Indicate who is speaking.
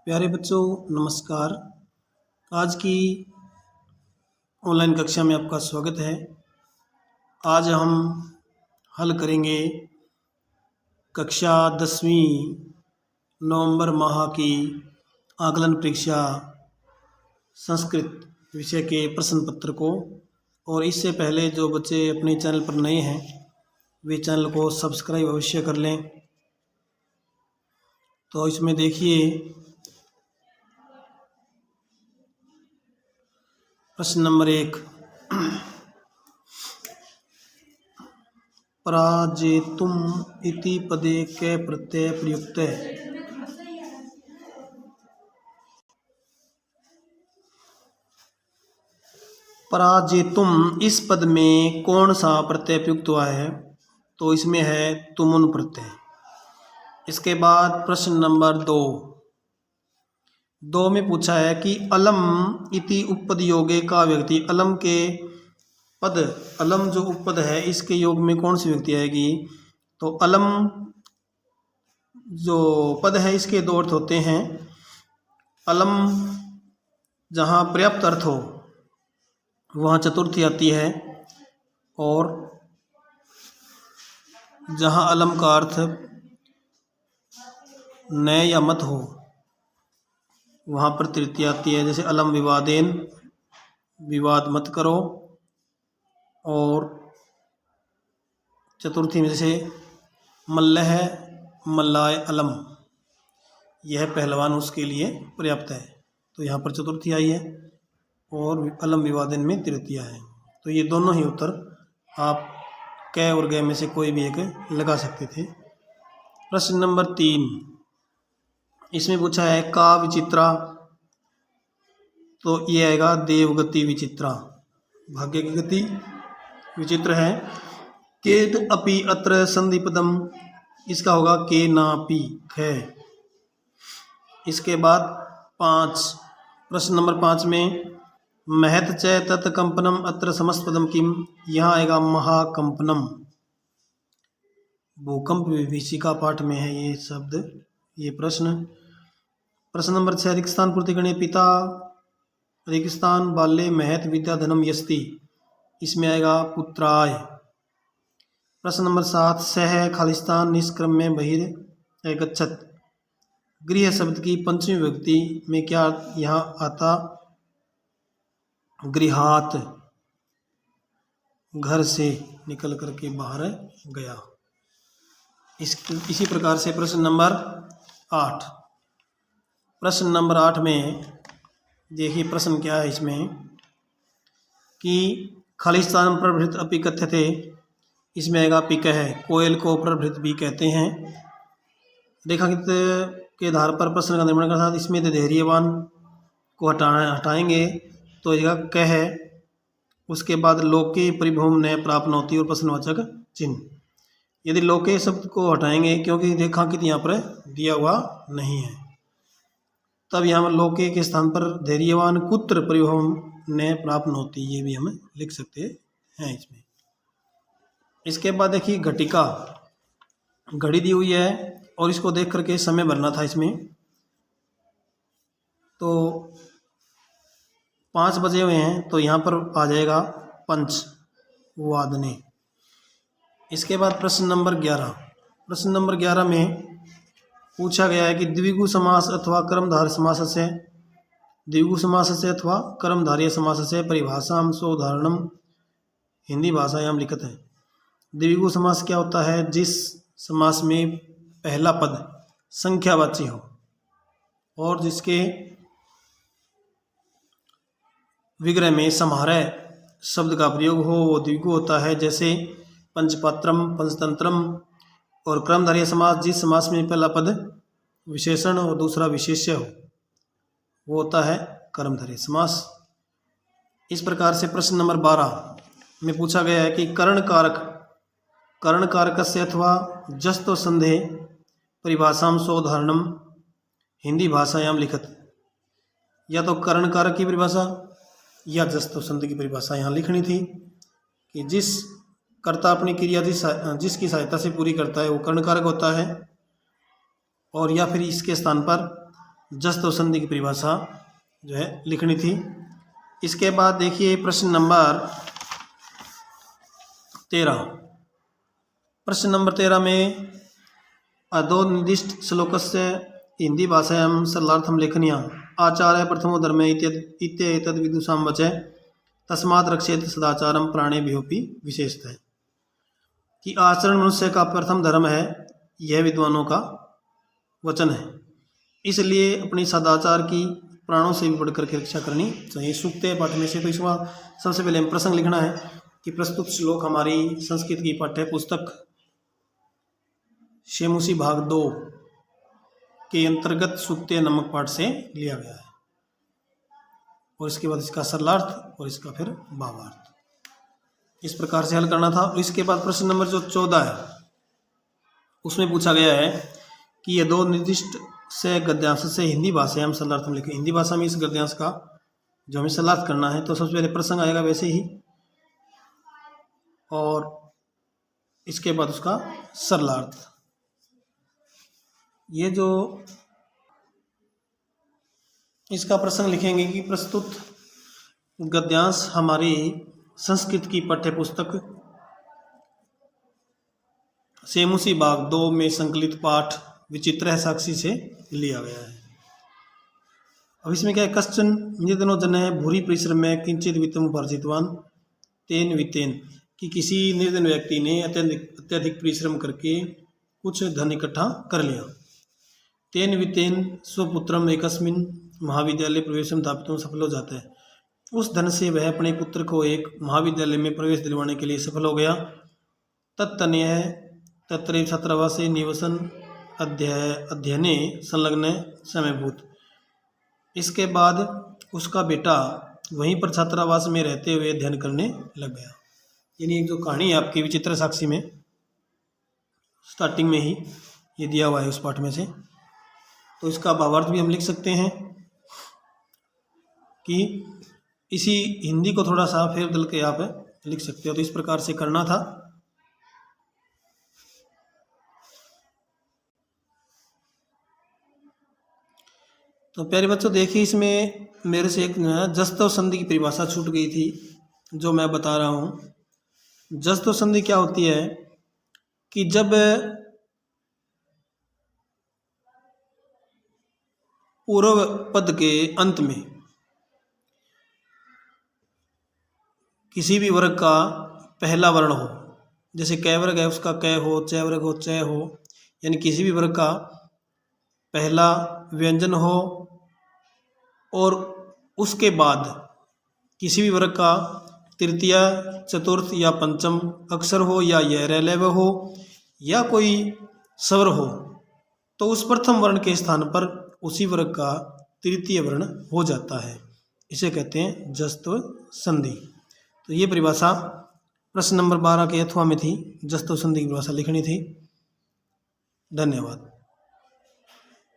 Speaker 1: प्यारे बच्चों, नमस्कार। आज की ऑनलाइन कक्षा में आपका स्वागत है। आज हम हल करेंगे कक्षा 10वीं नवंबर माह की आकलन परीक्षा संस्कृत विषय के प्रश्न पत्र को। और इससे पहले जो बच्चे अपने चैनल पर नए हैं वे चैनल को सब्सक्राइब अवश्य कर लें। तो इसमें देखिए, प्रश्न नंबर 1, पराजेतुम इति पदे के प्रत्यय प्रयुक्त है। पराजेतुम इस पद में कौन सा प्रत्यय प्रयुक्त हुआ है? तो इसमें है तुमुन प्रत्यय। इसके बाद प्रश्न नंबर 2 में पूछा है कि अलम इति उपपद योगे का व्यक्ति, अलम के पद, अलम जो उपपद है इसके योग में कौन सी व्यक्ति आएगी? तो अलम जो पद है इसके दो अर्थ होते हैं। अलम जहाँ पर्याप्त अर्थ हो वहाँ चतुर्थी आती है, और जहाँ अलम का अर्थ न या मत हो वहाँ पर तृतीया आती है। जैसे अलम विवादेन, विवाद मत करो। और चतुर्थी में जैसे मल्ल है, मल्लाय अलम, यह पहलवान उसके लिए पर्याप्त है। तो यहाँ पर चतुर्थी आई है और अलम विवादेन में तृतीया है। तो ये दोनों ही उत्तर आप कै और गै में से कोई भी एक लगा सकते थे। प्रश्न नंबर 3, इसमें पूछा है का विचित्रा, तो ये आएगा देवगति विचित्रा, भाग्य की गति विचित्र है। केत अपि अत्र संधिपदम, इसका होगा के नापी ख। इसके बाद 5, प्रश्न नंबर 5 में महत च तत् कंपनम अत्र समस्त पदम किम, यहाँ आएगा महाकंपनम। भूकंप विभीषिका पाठ में है ये शब्द, ये प्रश्न। प्रश्न नंबर 6, रिक्स्थान पूर्तिगणे पिता रिक्स्थान बाल्ये महत विद्या धनम यस्ति, इसमें आएगा पुत्राय। प्रश्न नंबर 7, सह खालिस्तान निष्क्रम्य बहिर गच्छत, गृह शब्द की पंचमी विभक्ति में क्या यहाँ आता? गृहात, घर से निकल करके बाहर गया। इसी प्रकार से प्रश्न नंबर 8, प्रश्न नंबर 8 में देखिए प्रश्न क्या है इसमें कि खालिस्तान प्रभृत अपि कथ्यते, इसमें आएगा पिक है। कोयल को प्रभृत भी कहते हैं। रेखांकित के आधार पर प्रश्न का निर्माण करना, इसमें धैर्यवान को हटाएंगे तो यह कह है। उसके बाद लोके परिभ्रम न प्राप्त होती और प्रश्नवाचक चिन्ह। यदि लोके शब्द को हटाएंगे क्योंकि रेखांकित यहाँ पर दिया हुआ नहीं है, तब यहाँ लोके के स्थान पर धैर्यवान कुत्र परिभ्रम न प्राप्त होती, ये भी हम लिख सकते हैं इसमें। इसके बाद देखिए घटिका, घड़ी दी हुई है और इसको देख करके समय भरना था इसमें। तो 5 बजे हुए हैं तो यहाँ पर आ जाएगा पंच वादने। इसके बाद प्रश्न नंबर 11, प्रश्न नंबर 11 में पूछा गया है कि द्विगु समास अथवा कर्मधारय समास से, द्विगु समास से अथवा कर्मधारय समास से परिभाषाम सोदाहरणम हिंदी भाषायाम लिखत है। द्विगु समास क्या होता है? जिस समास में पहला पद संख्यावाची हो और जिसके विग्रह में समाहारय शब्द का प्रयोग हो, वो द्विगु होता है। जैसे पंचपात्रम, पंचतंत्रम। और कर्मधारय समास, जिस समास में पहला पद विशेषण और दूसरा विशेष्य हो, वो होता है कर्मधारय समास। इस प्रकार से प्रश्न नंबर 12 में पूछा गया है कि कर्ण कारक से अथवा जस्तो संदेह परिभाषाम सोदाहरणम हिंदी भाषायाम लिखत, या तो कर्ण कारक की परिभाषा या जस्तो संदेह की परिभाषा यहाँ लिखनी थी कि जिस कर्ता अपनी क्रिया जिसकी सहायता से पूरी करता है वो कर्ण कारक होता है, और या फिर इसके स्थान पर जस्तव संधि की परिभाषा जो है लिखनी थी। इसके बाद देखिए प्रश्न नंबर 13। प्रश्न नंबर 13 में अधो निर्दिष्ट श्लोकस्य हिंदी भाषायां सरलार्थं लेखनीया आचार्य प्रथमो धर्मे इत्येतद् विदुषां वचः तस्मात् रक्षेत सदाचारं प्राणेभ्योऽपि विशेषतः। कि आचरण मनुष्य का प्रथम धर्म है, यह विद्वानों का वचन है, इसलिए अपनी सदाचार की प्राणों से भी बढ़कर के रक्षा करनी चाहिए। सूक्त पाठ में से तो इसमें सबसे पहले हम प्रसंग लिखना है कि प्रस्तुत श्लोक हमारी संस्कृत की पाठ्य पुस्तक शेमुसी भाग 2 के अंतर्गत सूक्तेय नामक पाठ से लिया गया है, और इसके बाद इसका सरलार्थ और इसका फिर भावार्थ इस प्रकार से हल करना था। और इसके बाद प्रश्न नंबर जो 14 है उसमें पूछा गया है कि ये दो निर्दिष्ट से गद्यांश से हिंदी भाषा हम सरलार्थ में लिखें। हिंदी भाषा में इस गद्यांश का जो हमें सरलार्थ करना है, तो सबसे पहले प्रसंग आएगा वैसे ही, और इसके बाद उसका सरलार्थ। ये जो इसका प्रसंग लिखेंगे कि प्रस्तुत गद्यांश हमारी संस्कृत की पाठ्य पुस्तक शेमुसी भाग 2 में संकलित पाठ विचित्र साक्षी से लिया गया है। अब इसमें क्या है, कश्चन निर्धनो जनः भूरि परिश्रम में किंचित वित्तम उपार्जितवान तेन वित्तेन, कि किसी निर्धन व्यक्ति ने अत्यधिक परिश्रम करके कुछ धन इकट्ठा कर लिया। तेन वित्तेन स्वपुत्रम एकस्मिन महाविद्यालय प्रवेशम स्थापितुम सफल हो जाता है। उस धन से वह अपने पुत्र को एक महाविद्यालय में प्रवेश दिलवाने के लिए सफल हो गया। तत्तन्यः तत्र छात्रावासे निवसन अध्ययने संलग्न समयभूत। इसके बाद उसका बेटा वहीं पर छात्रावास में रहते हुए अध्ययन करने लग गया। यानी एक जो कहानी है आपकी विचित्र साक्षी में स्टार्टिंग में ही ये दिया हुआ है उस पाठ में से, तो इसका भावार्थ भी हम लिख सकते हैं कि इसी हिंदी को थोड़ा सा फेर बदल के आप लिख सकते हो। तो इस प्रकार से करना था। तो प्यारे बच्चों देखिए, इसमें मेरे से एक जस्तव संधि की परिभाषा छूट गई थी जो मैं बता रहा हूँ। जस्तव संधि क्या होती है कि जब पूर्व पद के अंत में किसी भी वर्ग का पहला वर्ण हो, जैसे कै वर्ग है उसका कै हो, चै वर्ग हो चै हो, यानी किसी भी वर्ग का पहला व्यंजन हो, और उसके बाद किसी भी वर्ग का तृतीय चतुर्थ या पंचम अक्षर हो, या यह रेलव हो, या कोई स्वर हो, तो उस प्रथम वर्ण के स्थान पर उसी वर्ग का तृतीय वर्ण हो जाता है। इसे कहते हैं जस्तव संधि। तो ये परिभाषा प्रश्न नंबर 12 के अथवा में थी, जस्तव संधि की परिभाषा लिखनी थी। धन्यवाद।